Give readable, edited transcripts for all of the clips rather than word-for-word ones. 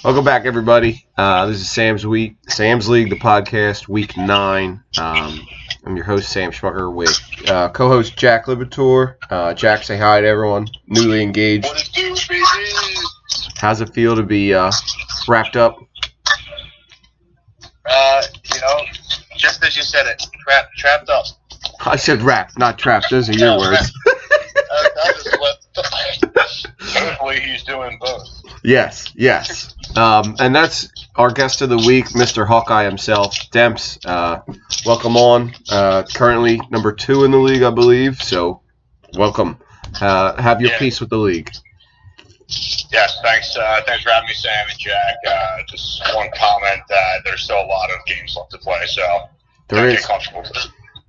Welcome back, everybody. This is Sam's League, the podcast, week 9. I'm your host, Sam Schmucker, with co-host Jack Libator. Jack, say hi to everyone. Newly engaged. What it do, baby? How's it feel to be wrapped up? Just as you said it, trapped up. I said wrapped, not trapped. Those are your words. Hopefully he's doing both. Yes. And that's our guest of the week, Mr. Hawkeye himself, Dempsey. Welcome on. Currently number 2 in the league, I believe. So, welcome. Have your piece with the league. Yes, thanks for having me, Sam and Jack. Just one comment, there's still a lot of games left to play, so there is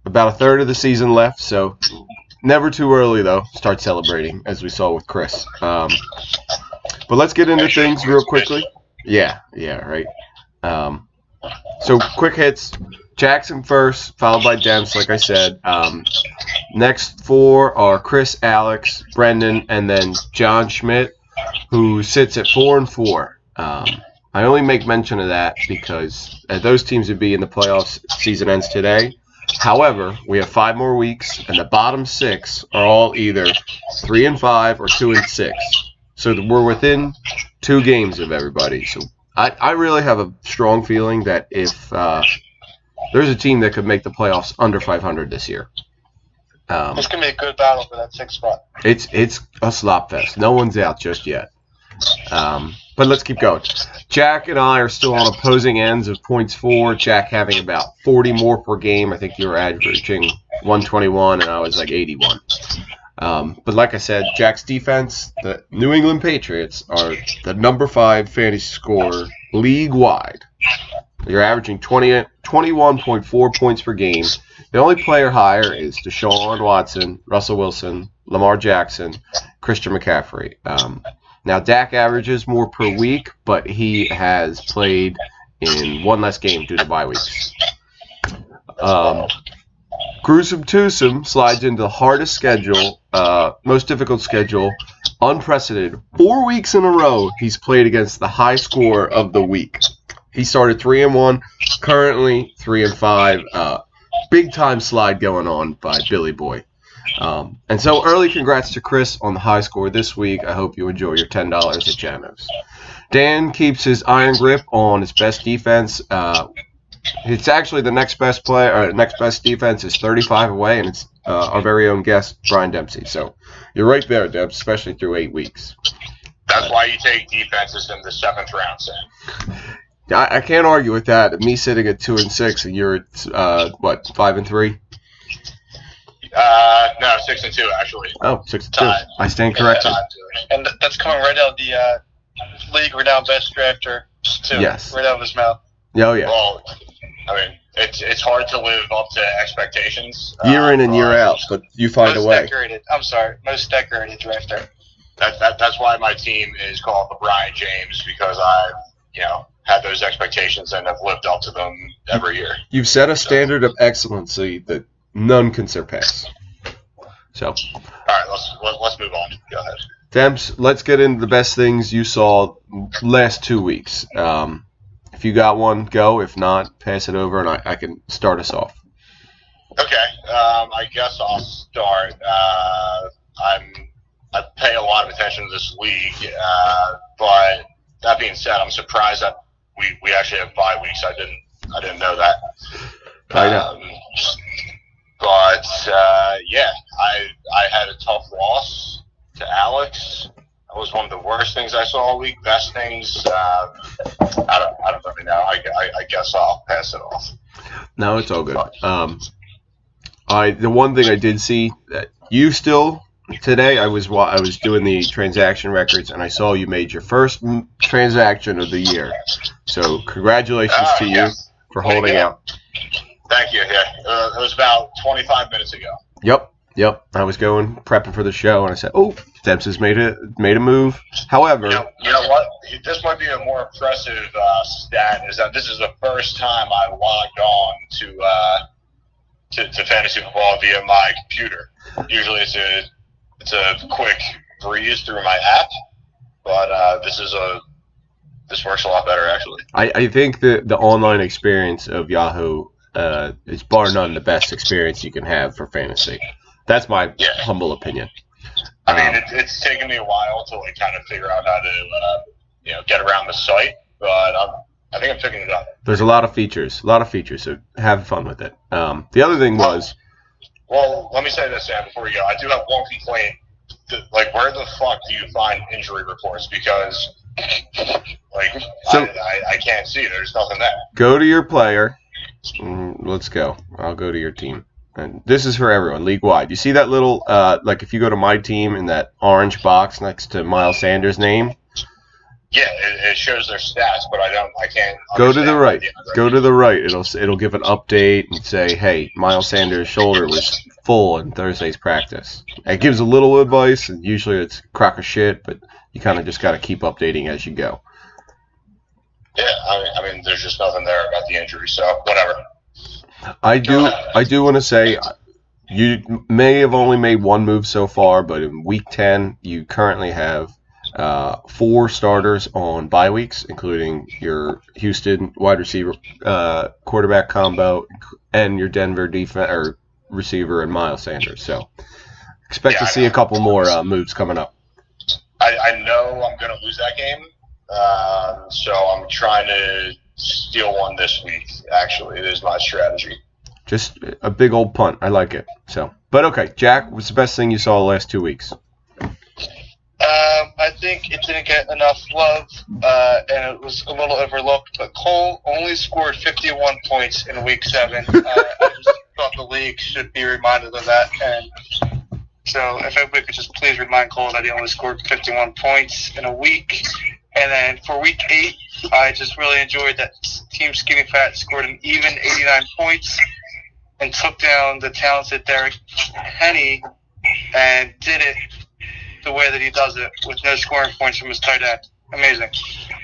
about a third of the season left, so never too early, though. Start celebrating, as we saw with Chris. But let's get into things real quickly. Yeah, right. So quick hits. Jackson first, followed by Dempsey, like I said. Next 4 are Chris, Alex, Brendan, and then John Schmidt, who sits at 4-4. I only make mention of that because those teams would be in the playoffs. Season ends today. However, we have 5 more weeks, and the bottom 6 are all either 3-5 or 2-6. So we're within 2 games of everybody. So I really have a strong feeling that if there's a team that could make the playoffs under 500 this year. It's going to be a good battle for that 6th spot. It's a slop fest. No one's out just yet. But let's keep going. Jack and I are still on opposing ends of points for. Jack having about 40 more per game. I think you were averaging 121, and I was like 81. But like I said, Jack's defense, the New England Patriots, are the number 5 fantasy scorer league-wide. You're averaging 21.4 points per game. The only player higher is Deshaun Watson, Russell Wilson, Lamar Jackson, Christian McCaffrey. Now, Dak averages more per week, but he has played in 1 less game due to bye weeks. Gruesome Twosome slides into the hardest schedule, most difficult schedule, unprecedented. 4 weeks in a row, he's played against the high score of the week. He started 3-1, currently 3-5. Big time slide going on by Billy Boy. And so early congrats to Chris on the high score this week. I hope you enjoy your $10 at Janos. Dan keeps his iron grip on his best defense. It's actually the next best player, or next best defense is 35 away, and it's our very own guest, Brian Dempsey. So you're right there, Debs, especially through 8 weeks. That's why you take defenses in the 7th round, Sam. I can't argue with that. Me sitting at 2-6, and you're at 5-3? No, 6-2 actually. Oh, 6-2. I stand corrected. And that's coming right out of the league renowned best drafter, too. Yes. Right out of his mouth. Oh yeah. Well, I mean, it's hard to live up to expectations. Year in and year out, but you find a way. Most decorated drafter. That's why my team is called the Brian James, because I've had those expectations and have lived up to them every year. You've set a standard of excellency that none can surpass. So, all right, let's move on. Go ahead. Demps, let's get into the best things you saw last 2 weeks. If you got one, go. If not, pass it over, and I can start us off. Okay, I guess I'll start. I pay a lot of attention to this league, but that being said, I'm surprised that we actually have bye weeks. I didn't know that. I know. But I had a tough loss to Alex. That was one of the worst things I saw all week. Best things, I don't really know. I guess I'll pass it off. No, it's all good. The one thing I did see that you still today, I was doing the transaction records, and I saw you made your first transaction of the year. So congratulations to you for holding out. Thank you. Yeah, it was about 25 minutes ago. Yep. I was prepping for the show, and I said, "Oh, Dempsey's made a move." However, you know what? This might be a more impressive stat. Is that this is the first time I logged on to fantasy football via my computer. Usually, it's a quick breeze through my app, but this is this works a lot better, actually. I think the online experience of Yahoo is bar none the best experience you can have for fantasy. That's my humble opinion. I mean, it's taken me a while to like kind of figure out how to get around the site, but I think I'm picking it up. There's a lot of features, so have fun with it. The other thing was... Well, let me say this, Sam, before we go. I do have one complaint. Like, where the fuck do you find injury reports? Because, like, I can't see. There's nothing there. Go to your player. Let's go. I'll go to your team. And this is for everyone, league-wide. You see that little, like, if you go to my team in that orange box next to Miles Sanders' name? Yeah, it shows their stats, but I can't. Go to the right. Go to the right. It'll give an update and say, hey, Miles Sanders' shoulder was full in Thursday's practice. It gives a little advice, and usually it's a crock of shit, but you kind of just got to keep updating as you go. Yeah, I mean, there's just nothing there about the injury, so whatever. I do want to say, you may have only made one move so far, but in Week 10, you currently have 4 starters on bye weeks, including your Houston wide receiver quarterback combo and your Denver receiver and Miles Sanders. So expect to see a couple more moves coming up. I know I'm going to lose that game, so I'm trying to steal one this week. Actually, it is my strategy. Just a big old punt. I like it. But okay, Jack, what's the best thing you saw the last 2 weeks? I think it didn't get enough love, and it was a little overlooked. But Cole only scored 51 points in Week 7. I just thought the league should be reminded of that. And so if everybody could just please remind Cole that he only scored 51 points in a week. And then for Week 8, I just really enjoyed that Team Skinny Fat scored an even 89 points and took down the talented Derek Henny and did it the way that he does it with no scoring points from his tight end. Amazing.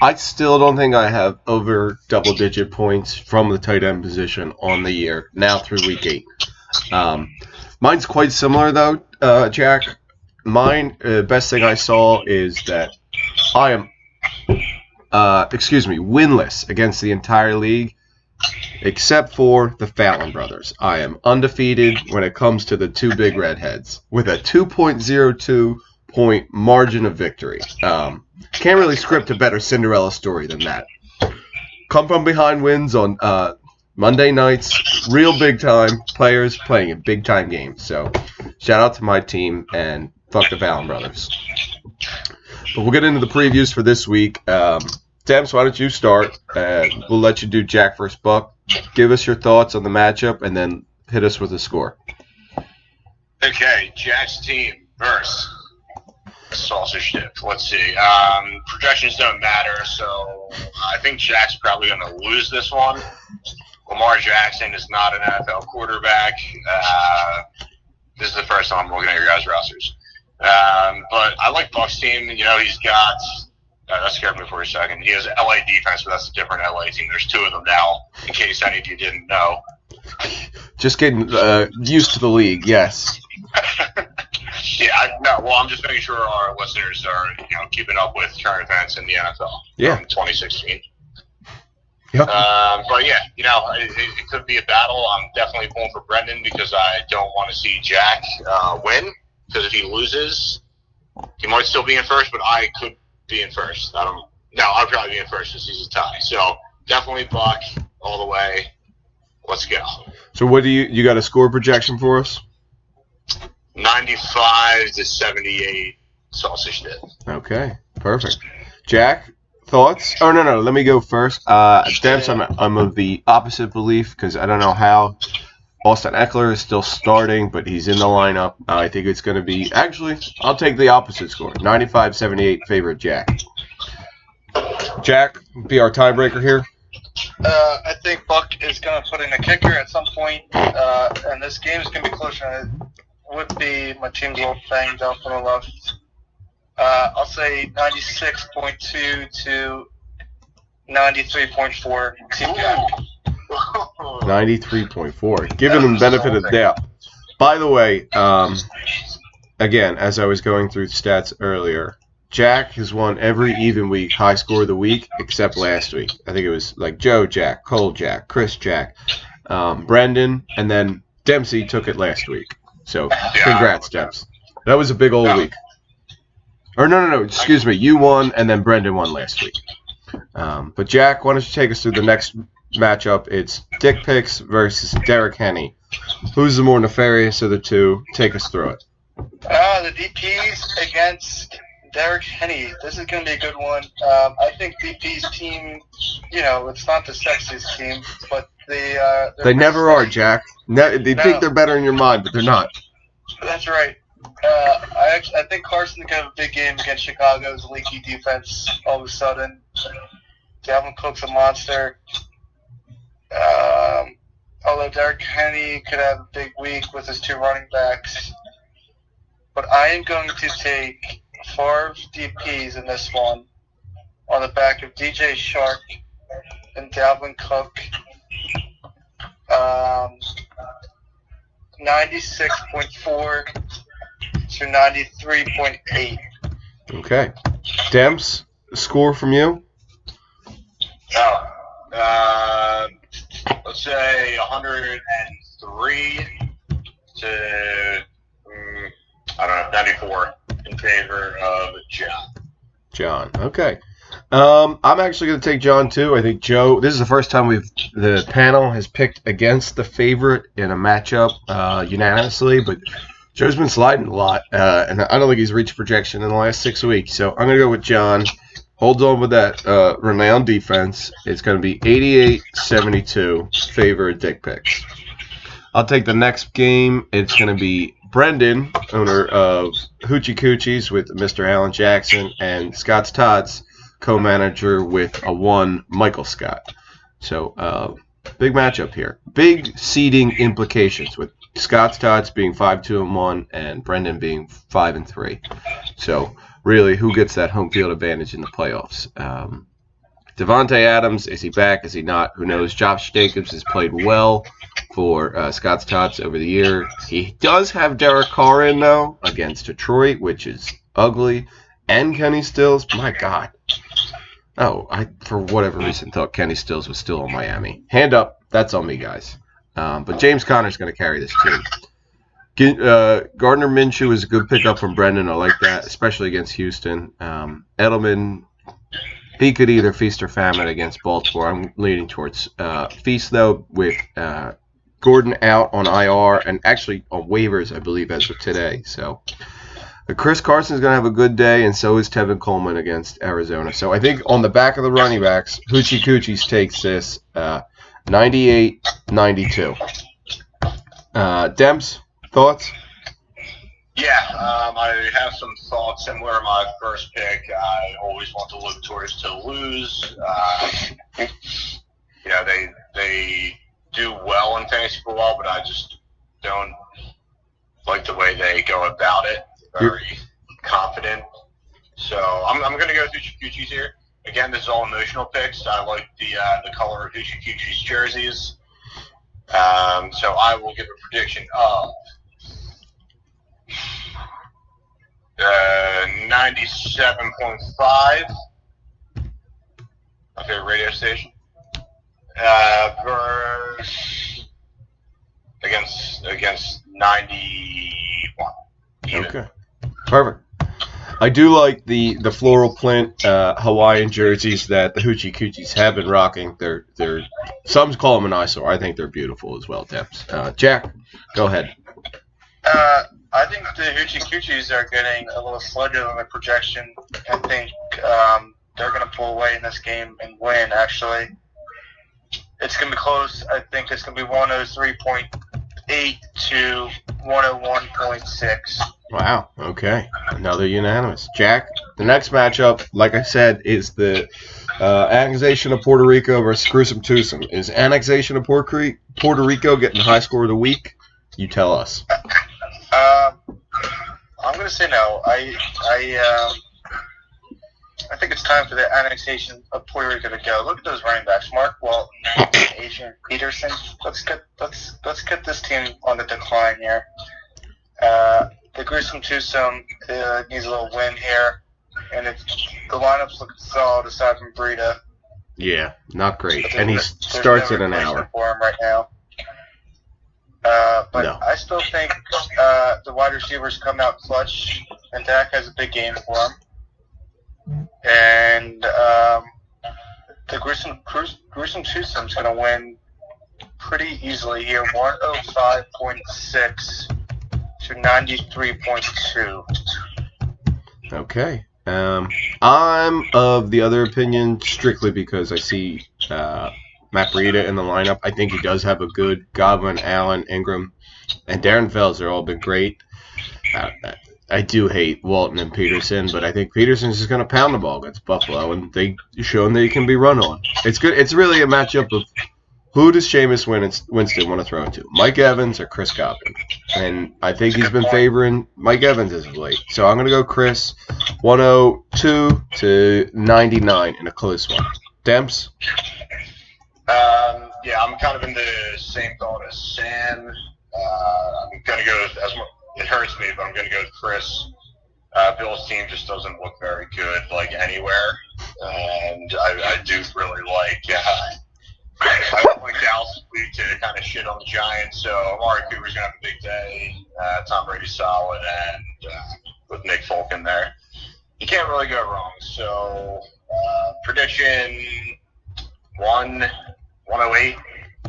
I still don't think I have over double-digit points from the tight end position on the year, now through Week 8. Mine's quite similar, though, Jack. Mine, best thing I saw is that I am, winless against the entire league, except for the Fallon brothers. I am undefeated when it comes to the 2 big redheads, with a 2.02 point margin of victory. Can't really script a better Cinderella story than that. Come from behind wins on Monday nights, real big time players playing in big time games. So shout out to my team and fuck the Fallon brothers. But we'll get into the previews for this week. Dempsey, why don't you start? We'll let you do Jack vs. Buck. Give us your thoughts on the matchup and then hit us with a score. Okay, Jack's team versus Sausage Dip. Let's see. Projections don't matter, so I think Jack's probably going to lose this one. Lamar Jackson is not an NFL quarterback. This is the first time I'm looking at your guys' rosters. But I like Buck's team. You know, he's got that scared me for a second. He has LA defense, but that's a different LA team. There's 2 of them now, in case any of you didn't know. Just getting used to the league, yes. Yeah, I'm just making sure our listeners are, keeping up with current events in the NFL from 2016. Yep. But yeah, it could be a battle. I'm definitely pulling for Brendan because I don't want to see Jack win. Because if he loses, he might still be in first, but I could be in first. I'll probably be in first since he's a tie. So definitely Buck all the way. Let's go. So what do you got a score projection for us? 95 to 78 Sausage Dip. Okay, perfect. Jack, thoughts? Oh, no, let me go first. Dempsey, I'm of the opposite belief because I don't know how Austin Eckler is still starting, but he's in the lineup. I think it's going to be... Actually, I'll take the opposite score. 95-78 favorite Jack. Jack, be our tiebreaker here. I think Buck is going to put in a kicker at some point, and this game is going to be closer than it would be. My team's a little banged up on the left. I'll say 96.2 to 93.4 Team Jack. 93.4. Giving him benefit of the doubt. By the way, again, as I was going through stats earlier, Jack has won every even week, high score of the week, except last week. I think it was like Joe Jack, Cole Jack, Chris Jack, Brendan, and then Dempsey took it last week. So congrats, Demps. That was a big old week. Or no, excuse me. You won, and then Brendan won last week. But Jack, why don't you take us through the next matchup? It's Dick Picks versus Derek Henney. Who's the more nefarious of the two? Take us through it. The DPs against Derek Henney. This is going to be a good one. I think DP's team, it's not the sexiest team, but they never are, Jack. They think they're better in your mind, but they're not. That's right. I think Carson's going to have a big game against Chicago's leaky defense all of a sudden. Dalvin Cook's a monster. Although Derek Henney could have a big week with his 2 running backs. But I am going to take Favre's DPs in this one on the back of DJ Shark and Dalvin Cook. 96.4 to 93.8. Okay. Demps, score from you? Let's say 103 to 94 in favor of John. John, okay. I'm actually going to take John too. I think Joe. This is the first time the panel has picked against the favorite in a matchup unanimously, but Joe's been sliding a lot, and I don't think he's reached projection in the last 6 weeks. So I'm going to go with John. Holds on with that renowned defense. It's going to be 88-72 favor of Dick Picks. I'll take the next game. It's going to be Brendan, owner of Hoochie Coochies with Mr. Alan Jackson, and Scott's Tots, co-manager with a 1 Michael Scott. So big matchup here. Big seeding implications with Scott's Tots being 5-2-1 and Brendan being 5-3. So really, who gets that home field advantage in the playoffs? Devontae Adams, is he back? Is he not? Who knows? Josh Jacobs has played well for Scott's Tots over the year. He does have Derek Carr in, though, against Detroit, which is ugly. And Kenny Stills. My God. Oh, I, for whatever reason, thought Kenny Stills was still in Miami. Hand up. That's on me, guys. But James Conner's going to carry this team. Gardner Minshew is a good pickup from Brendan. I like that, especially against Houston. Edelman, he could either feast or famine against Baltimore. I'm leaning towards feast, though, with Gordon out on IR and actually on waivers, I believe, as of today. So Chris Carson's going to have a good day, and so is Tevin Coleman against Arizona. So I think on the back of the running backs, Hoochie Coochies takes this 98-92. Demps? Thoughts? Yeah, I have some thoughts similar to my first pick. I always want to look towards to lose. They do well in fantasy football, but I just don't like the way they go about it. Very confident. So I'm going to go Hoochie Coochies here. Again, this is all emotional picks. I like the color of Hoochie Coochies jerseys. So I will give a prediction of 97.5. My favorite radio station. Against 91. Even. Okay. Perfect. I do like the floral print Hawaiian jerseys that the Hoochie Coochies have been rocking. They're some call them an eyesore. I think they're beautiful as well, Debs. Jack, go ahead. I think the Hoochie Coochies are getting a little sluggish on the projection. I think they're going to pull away in this game and win, actually. It's going to be close. I think it's going to be 103.8 to 101.6. Wow. Okay. Another unanimous. Jack, the next matchup, like I said, is the annexation of Puerto Rico versus Gruesome Twosome. Is annexation of Puerto Rico getting the high score of the week? You tell us. I'm going to say no. I think it's time for the annexation of Puerto Rico to go. Look at those running backs: Mark Walton, Adrian Peterson. Let's get this team on the decline here. The Gruesome Twosome needs a little win here. and the lineup's looking solid aside from Breida. Yeah, not great. But And he there's starts no in an replacement hour. for him right now. But No. I still think the wide receivers come out clutch, and Dak has a big game for him. And the gruesome twosome is going to win pretty easily here, 105.6 to 93.2. Okay. I'm of the other opinion strictly because I see Matt Breida in the lineup. I think he does have a good Godwin, Allen, Ingram, and Darren Fells have all been great. I do hate Walton and Peterson, but I think Peterson's just going to pound the ball against Buffalo, and they've shown that he can be run on. It's good. It's really a matchup of who does Jameis Winston want to throw into, Mike Evans or Chris Godwin? And I think he's been favoring Mike Evans as of late. So I'm going to go Chris, 102 to 99 in a close one. Demps? Yeah, I'm kind of in the same thought as Sam. I'm going to go it hurts me, but I'm going to go with Chris. Bill's team just doesn't look very good, like, anywhere. And I do really like I don't like Dallas this week to kind of shit on the Giants, so Amari Cooper's going to have a big day. Tom Brady's solid, and with Nick Folk in there, you can't really go wrong. So, prediction 108,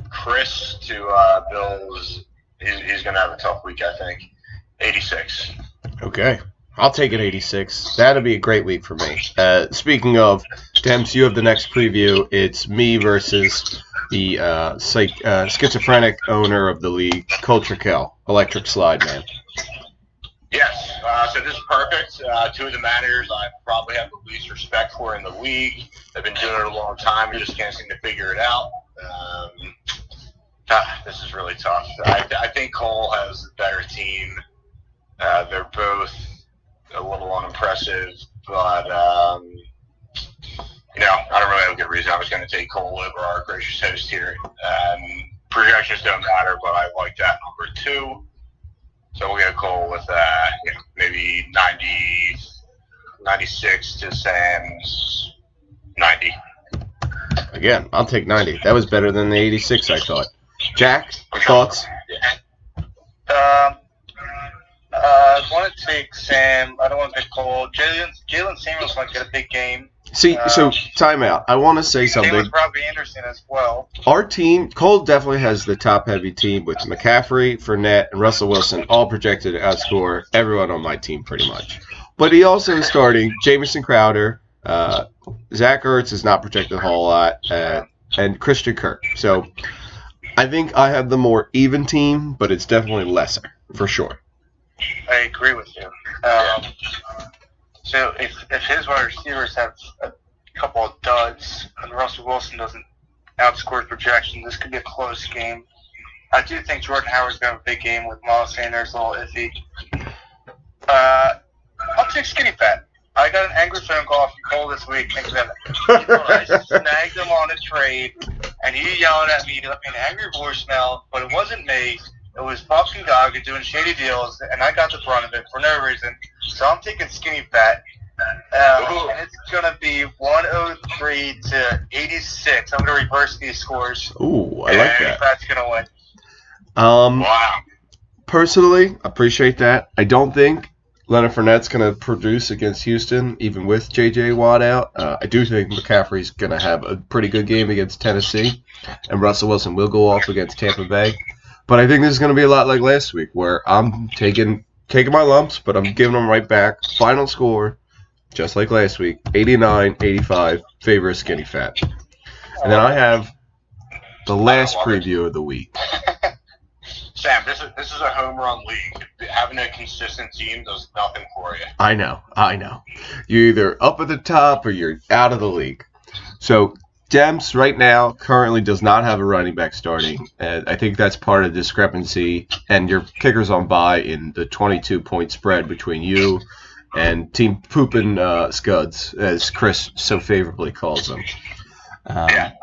Chris to Bills. He's going to have a tough week, I think. 86. Okay. I'll take it 86. That'll be a great week for me. Speaking of, Demps, you have the next preview. It's me versus the schizophrenic owner of the league, Culture Kel, Electric Slide Man. Yes. So this is perfect. Two of the managers I probably have the least respect for in the league. They've been doing it a long time and just can't seem to figure it out. This is really tough. I think Cole has the better team. They're both a little unimpressive, but I don't really have a good reason. I was going to take Cole over our gracious host here. Projections don't matter, but I like that number 2. So we'll get Cole with maybe 96 to Sam's 90. Again, I'll take 90. That was better than the 86, I thought. Jack, thoughts? I want to take Sam. I don't want to pick Cole. Jalen Samuels might get a big game. See, so timeout. I want to say something. Same with Robbie Anderson as well. Our team, Cole definitely has the top-heavy team with McCaffrey, Fournette, and Russell Wilson all projected to outscore everyone on my team pretty much. But he also is starting Jamison Crowder. Zach Ertz is not projected a whole lot, and Christian Kirk. So I think I have the more even team, but it's definitely lesser, for sure. I agree with you. So if his wide receivers have a couple of duds and Russell Wilson doesn't outscore his projection, this could be a close game. I do think Jordan Howard's going to have a big game with Miles Sanders a little iffy. I'll take Skinny Fat. I got an angry phone call from Cole this week. I snagged him on a trade, and he yelled at me. He left me an angry voicemail, but it wasn't me. It was fucking Goggin doing shady deals, and I got the brunt of it for no reason. So I'm taking Skinny Fat. And it's going to be 103 to 86. I'm going to reverse these scores. Ooh, I like Skinny that. Fat's going to win. Wow. Personally, appreciate that. I don't think Leonard Fournette's going to produce against Houston, even with J.J. Watt out. I do think McCaffrey's going to have a pretty good game against Tennessee, and Russell Wilson will go off against Tampa Bay. But I think this is going to be a lot like last week, where I'm taking my lumps, but I'm giving them right back. Final score, just like last week, 89-85, favor of Skinny Fat. And then I have the last preview of the week. Sam, this is a home run league. Having a consistent team does nothing for you. I know. You're either up at the top or you're out of the league. So Demps right now currently does not have a running back starting. I think that's part of the discrepancy. And your kicker's on bye in the 22-point spread between you and Team Poopin' Scuds, as Chris so favorably calls them. I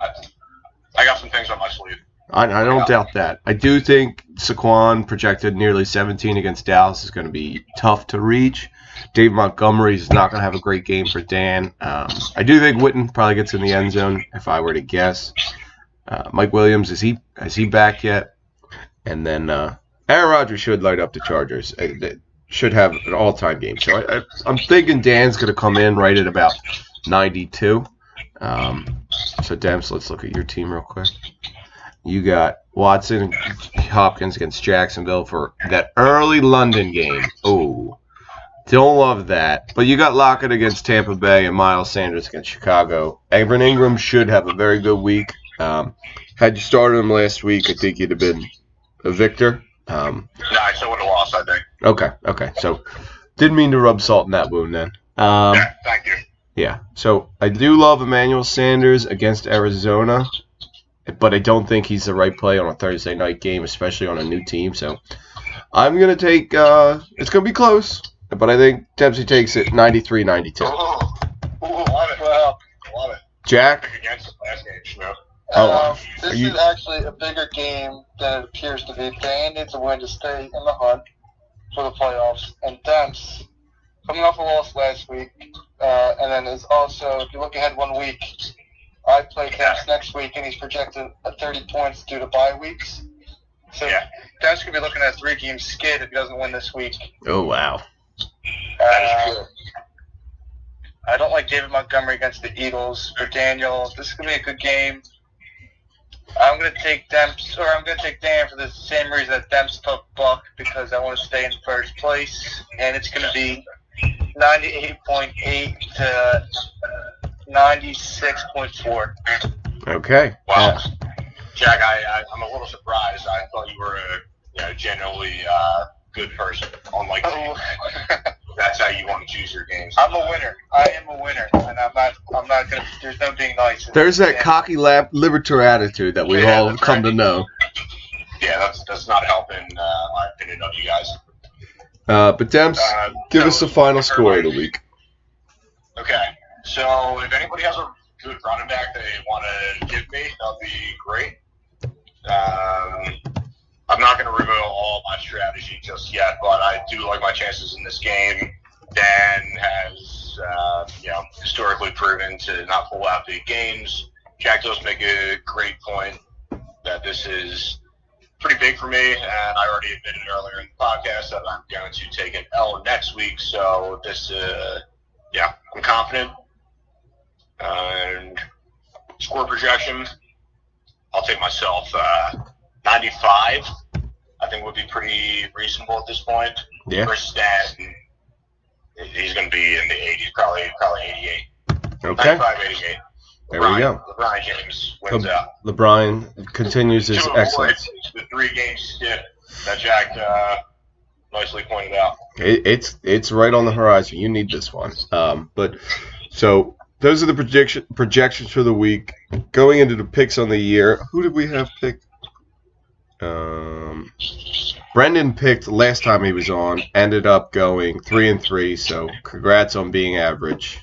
got some things on my sleeve. I don't doubt that. I do think Saquon projected nearly 17 against Dallas is going to be tough to reach. Dave Montgomery is not going to have a great game for Dan. I do think Witten probably gets in the end zone if I were to guess. Mike Williams, is he back yet? And then Aaron Rodgers should light up the Chargers. They should have an all-time game. So I'm thinking Dan's going to come in right at about 92. So Dempsey, let's look at your team real quick. You got Watson and Hopkins against Jacksonville for that early London game. Oh, don't love that. But you got Lockett against Tampa Bay and Miles Sanders against Chicago. Evan Ingram should have a very good week. Had you started him last week, I think you'd have been a victor. No, I still would have lost, I think. Okay. So didn't mean to rub salt in that wound then. Yeah, thank you. Yeah, so I do love Emmanuel Sanders against Arizona, but I don't think he's the right play on a Thursday night game, especially on a new team. So I'm going to take it's going to be close, but I think Dempsey takes it 93-92. Love it. Well, love it. Jack? Against the last game, This is actually a bigger game than it appears to be. Dan needs a win to stay in the hunt for the playoffs. And Dempsey, coming off a loss last week, and then is also, if you look ahead 1 week, I play Dempsey next week, and he's projected at 30 points due to bye weeks. So Dempsey could be looking at a 3-game skid if he doesn't win this week. Oh, wow. That is true. I don't like David Montgomery against the Eagles. For Daniel, this is going to be a good game. I'm going to take Dan for the same reason that Dempsey took Buck, because I want to stay in first place. And it's going to be 98.8 to 96.4. Okay. Wow. Jack, I'm a little surprised. I thought you were a genuinely good person. Unlike that's how you want to choose your games. I'm a winner. I am a winner, and I'm not gonna. There's no being nice. There's that cocky libertor attitude that we all come to know. Yeah, that's not helping my opinion of you guys. But Demps, give us the final score of the week. Okay, so if anybody has a good running back they want to give me, that'll be great. I'm not going to reveal all my strategy just yet, but I do like my chances in this game. Dan has, historically proven to not pull out big games. Jack does make a great point that this is pretty big for me, and I already admitted earlier in the podcast that I'm going to take an L next week. So this, I'm confident. And score projection, I'll take myself 95. I think would be pretty reasonable at this point. Yeah. For Stan, he's going to be in the 80s, probably 88. Okay. 95, 88. There we go. LeBron James wins out. LeBron continues his excellence. The 3-game skip that Jack nicely pointed out. It's right on the horizon. You need this one. But so those are the projections for the week. Going into the picks on the year, who did we have picked? Brendan picked last time he was on, ended up going 3-3, so congrats on being average.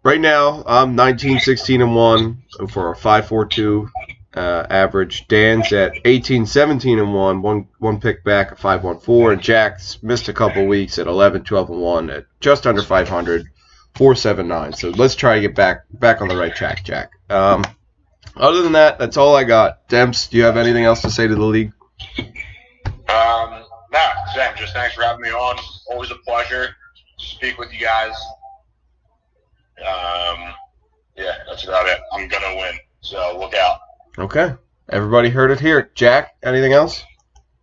Right now, I'm 19-16-1 for a 5.42 average. Dan's at 18-17-1, one pick back at 5.14, and Jack's missed a couple weeks at 11-12-1 at just under 500, 4.79. So let's try to get back on the right track, Jack. Other than that, that's all I got. Demps, do you have anything else to say to the league? Nah, Sam, just thanks for having me on. Always a pleasure to speak with you guys. That's about it. I'm going to win, so look out. Okay. Everybody heard it here. Jack, anything else?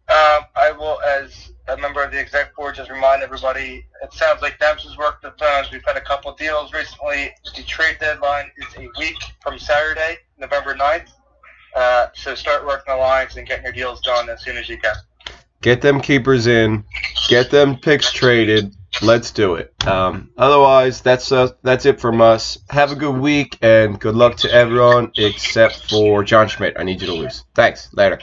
I will, as a member of the exec board, just remind everybody, it sounds like Dempsey's worked the phones. We've had a couple of deals recently. The trade deadline is a week from Saturday, November 9th. So start working the lines and getting your deals done as soon as you can. Get them keepers in. Get them picks traded. Let's do it. Otherwise, that's it from us. Have a good week, and good luck to everyone except for John Schmidt. I need you to lose. Thanks. Later.